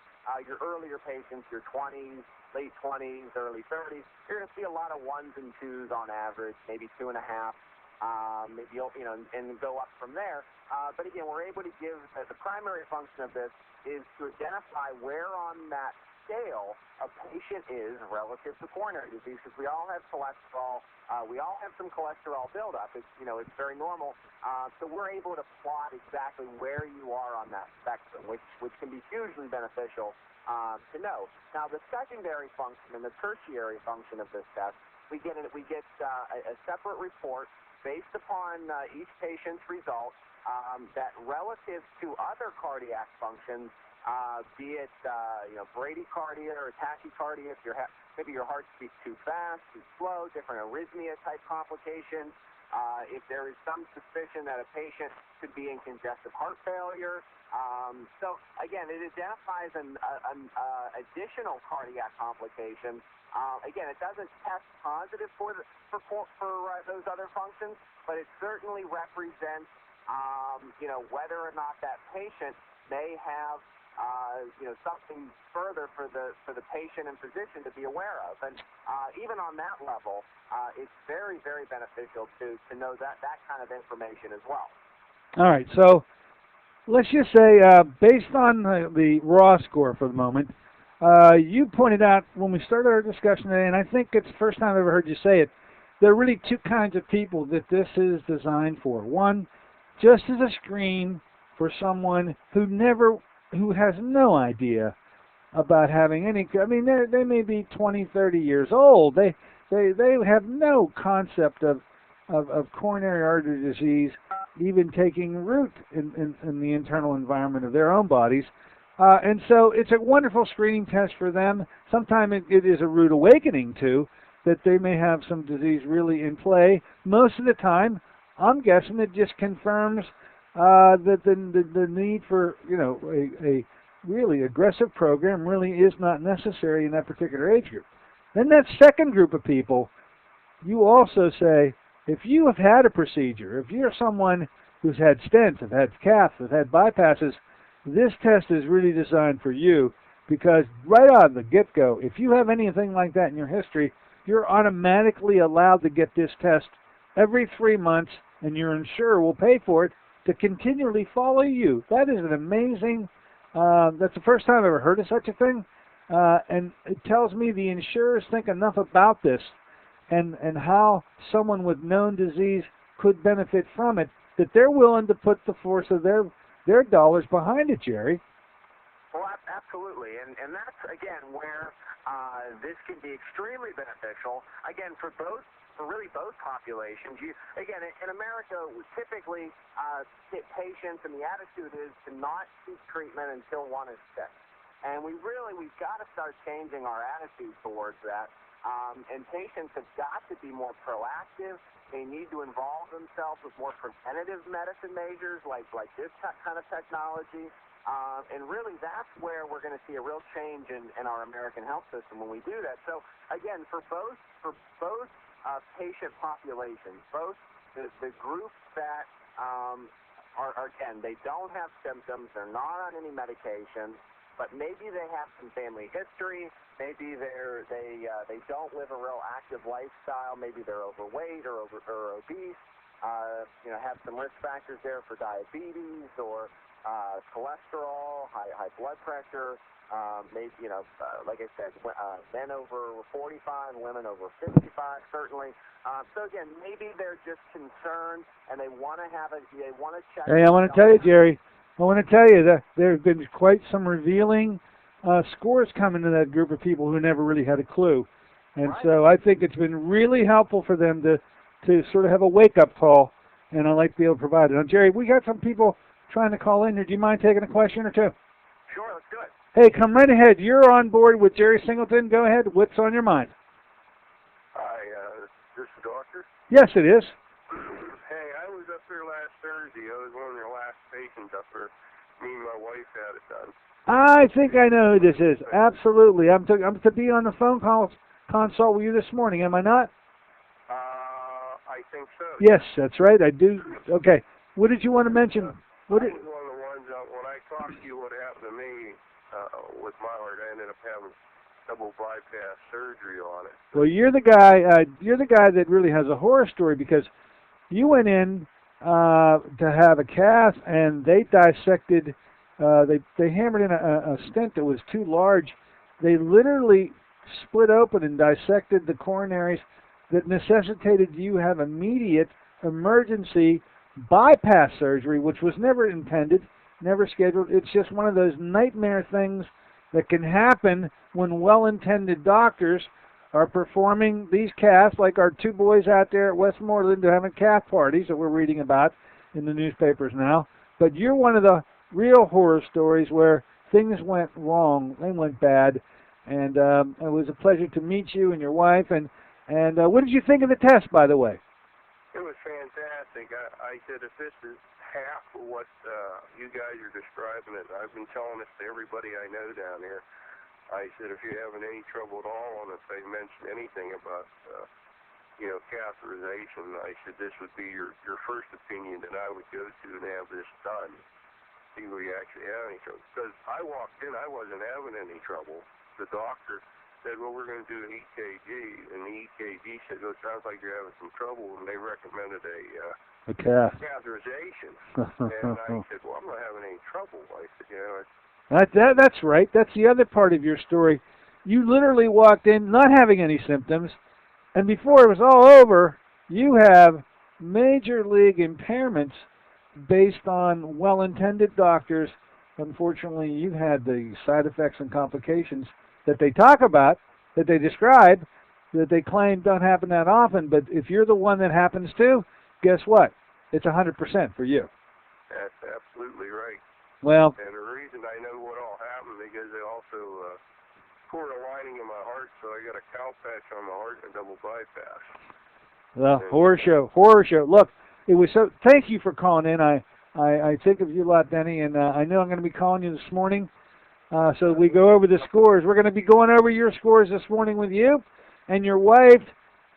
your earlier patients, your 20s, late 20s, early 30s, you're going to see a lot of 1s and 2s on average, maybe 2.5, maybe, and go up from there. But again, we're able to give, the primary function of this is to identify where on that scale a patient is relative to coronary disease, because we all have cholesterol, we all have some cholesterol buildup. It's very normal. So we're able to plot exactly where you are on that spectrum, which can be hugely beneficial to know. Now, the secondary function and the tertiary function of this test, we get a separate report based upon each patient's results that relative to other cardiac functions, be it bradycardia or tachycardia, if maybe your heart beats too fast, too slow, different arrhythmia type complications. If there is some suspicion that a patient could be in congestive heart failure. So again, it identifies an additional cardiac complication. Again, it doesn't test positive for those other functions, but it certainly represents whether or not that patient may have something further for the patient and physician to be aware of. And even on that level, it's very, very beneficial to know that kind of information as well. All right, so let's just say, based on the raw score for the moment, you pointed out when we started our discussion today, and I think it's the first time I've ever heard you say it, there are really two kinds of people that this is designed for. One, just as a screen for someone who has no idea about having any, they may be 20, 30 years old. They have no concept of coronary artery disease even taking root in the internal environment of their own bodies. And so it's a wonderful screening test for them. Sometimes it is a rude awakening too, that they may have some disease really in play. Most of the time, I'm guessing it just confirms that the need for a really aggressive program really is not necessary in that particular age group. Then that second group of people, you also say, if you have had a procedure, if you're someone who's had stents, have had caths, have had bypasses, this test is really designed for you, because right on the get-go, if you have anything like that in your history, you're automatically allowed to get this test every 3 months, and your insurer will pay for it to continually follow you. That is an amazing, that's the first time I've ever heard of such a thing, and it tells me the insurers think enough about this and how someone with known disease could benefit from it, that they're willing to put the force of their dollars behind it, Jerry. Well, absolutely, and that's, again, where this can be extremely beneficial, again, for really both populations. Again, in America, we typically patients, and the attitude is to not seek treatment until one is sick. And we've got to start changing our attitude towards that. And patients have got to be more proactive. They need to involve themselves with more preventative medicine measures like this kind of technology. And really, that's where we're going to see a real change in our American health system when we do that. So, again, for both patient populations, both the groups that are, again, they don't have symptoms, they're not on any medication, but maybe they have some family history, maybe they don't live a real active lifestyle, maybe they're overweight or obese, have some risk factors there for diabetes or cholesterol, high blood pressure, maybe, like I said, men over 45, women over 55, certainly. So again, maybe they're just concerned and they want to check. Hey, I want to tell you, Jerry, that there have been quite some revealing scores coming to that group of people who never really had a clue. And right. So I think it's been really helpful for them to sort of have a wake-up call, and I'd like to be able to provide it. Now, Jerry, we got some people trying to call in here. Do you mind taking a question or two? Sure, let's do it. Hey, come right ahead. You're on board with Jerry Singleton. Go ahead. What's on your mind? Hi, this is the doctor? Yes, it is. Hey, I was up there last Thursday. I was one of your last patients up there. Me and my wife had it done. I think I know who this is. Absolutely. I'm to be on the phone consult with you this morning, am I not? I think so. Yes, that's right. I do. Okay. What did you want to mention? I was one of the ones, when I talked to you what happened to me with my heart, I ended up having double bypass surgery on it. Well, you're the guy that really has a horror story, because you went in to have a cath, and they dissected, they hammered in a stent that was too large. They literally split open and dissected the coronaries that necessitated you have immediate emergency bypass surgery, which was never intended, never scheduled. It's just one of those nightmare things that can happen when well-intended doctors are performing these caths, like our two boys out there at Westmoreland are having cath parties that we're reading about in the newspapers now. But you're one of the real horror stories where things went wrong, they went bad, and it was a pleasure to meet you and your wife. And what did you think of the test, by the way? It was fantastic. I said, if this is half of what you guys are describing it, I've been telling this to everybody I know down here. I said, if you're having any trouble at all, and if they mention anything about, catheterization, I said, this would be your first opinion that I would go to and have this done. See where you actually have any trouble. Because I walked in, I wasn't having any trouble. The doctor said, well, we're going to do an EKG, and the EKG said, well, it sounds like you're having some trouble, and they recommended a catheterization. And I said, well, I'm not having any trouble. I said, That's right. That's the other part of your story. You literally walked in not having any symptoms, and before it was all over, you have major league impairments based on well-intended doctors. Unfortunately, you had the side effects and complications that they talk about, that they describe, that they claim don't happen that often. But if you're the one that happens to, guess what? It's 100% for you. That's absolutely right. Well, and the reason I know what all happened, because they also poured a lining in my heart, so I got a cow patch on my heart and a double bypass. Well, horror show. Look, it was so. Thank you for calling in. I think of you a lot, Denny, and I know I'm going to be calling you this morning. So we go over the scores. We're going to be going over your scores this morning with you, and your wife.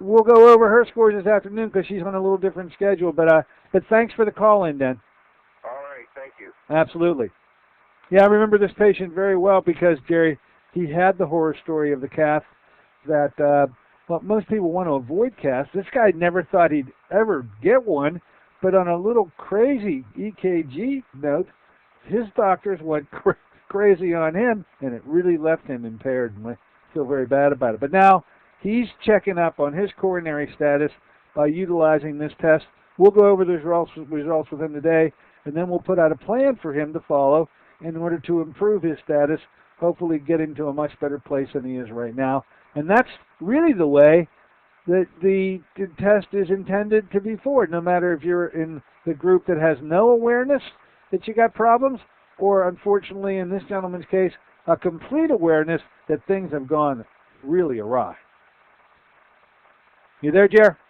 We'll go over her scores this afternoon because she's on a little different schedule. But thanks for the call in, Den. All right, thank you. Absolutely. Yeah, I remember this patient very well because, Jerry, he had the horror story of the cath that, most people want to avoid caths. This guy never thought he'd ever get one, but on a little crazy EKG note, his doctors went crazy on him, and it really left him impaired, and I feel very bad about it. But now he's checking up on his coronary status by utilizing this test. We'll go over the results with him today, and then we'll put out a plan for him to follow in order to improve his status, hopefully get him to a much better place than he is right now. And that's really the way that the test is intended to be forward, no matter if you're in the group that has no awareness that you got problems, or unfortunately in this gentleman's case, a complete awareness that things have gone really awry. You there, Jer?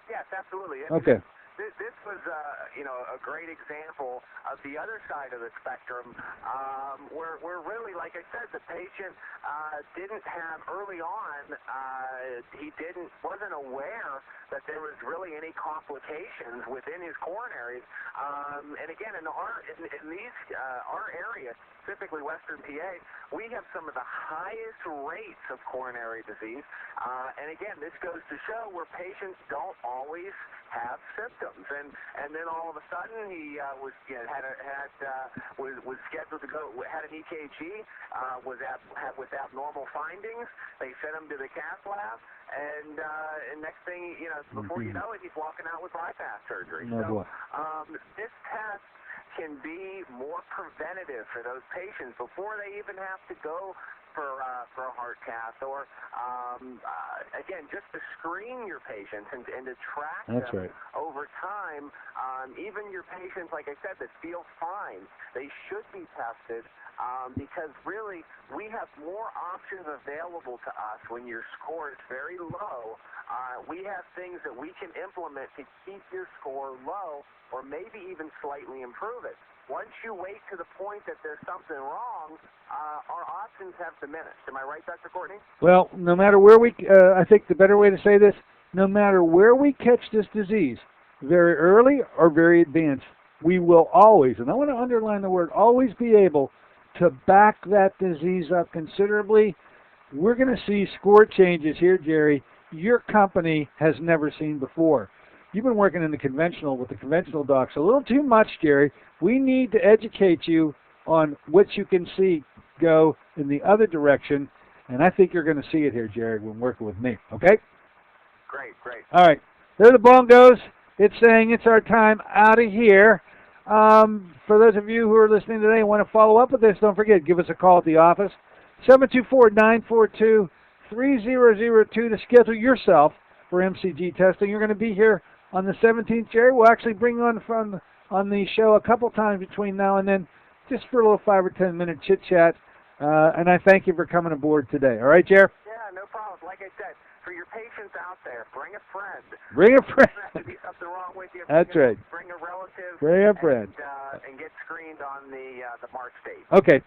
Yes, absolutely. Okay. This was, a great example of the other side of the spectrum, where really, like I said, the patient didn't have early on. He wasn't aware that there was really any complications within his coronaries. And again, in our area, specifically Western PA, we have some of the highest rates of coronary disease. And again, this goes to show where patients don't always have symptoms, and then all of a sudden he was scheduled to go, had an EKG, with abnormal findings. They sent him to the cath lab, and next thing before you know it, he's walking out with bypass surgery. This test can be more preventative for those patients before they even have to go for a heart cath, or again, just to screen your patients and to track them over time. Even your patients, like I said, that feel fine, they should be tested, because really we have more options available to us when your score is very low. We have things that we can implement to keep your score low, or maybe even slightly improve it. Once you wait to the point that there's something wrong, our options have diminished. Am I right, Dr. Courtney? Well, no matter where I think the better way to say this, no matter where we catch this disease, very early or very advanced, we will always, and I want to underline the word, always be able to back that disease up considerably. We're going to see score changes here, Jerry, your company has never seen before. You've been working with the conventional docs a little too much, Jerry. We need to educate you on what you can see go in the other direction, and I think you're going to see it here, Jerry, when working with me. Okay? Great. All right. There the ball goes. It's saying it's our time out of here. For those of you who are listening today and want to follow up with this, don't forget, give us a call at the office, 724-942-3002 to schedule yourself for MCG testing. You're going to be here on the 17th, Jerry. We'll actually bring you on the show a couple times between now and then, just for a little 5 or 10 minute chit chat. And I thank you for coming aboard today. All right, Jer? Yeah, no problem. Like I said, for your patients out there, bring a friend. Bring a friend. There has to be something wrong with you. That's right. Bring a relative. Bring a friend. And get screened on the March date. Okay.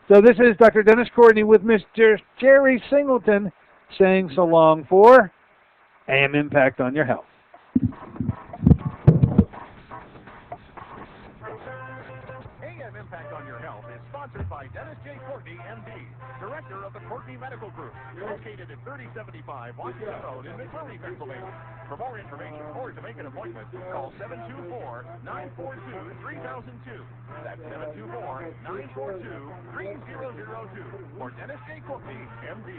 So this is Dr. Dennis Courtney with Mr. Jerry Singleton saying so long for AM Impact on Your Health. AM Impact on Your Health is sponsored by Dennis J. Courtney, M.D., Director of the Courtney Medical Group, located at 3075 Washington Road in McMurray, Pennsylvania. For more information or to make an appointment, call 724-942-3002. That's 724-942-3002. For Dennis J. Courtney, M.D.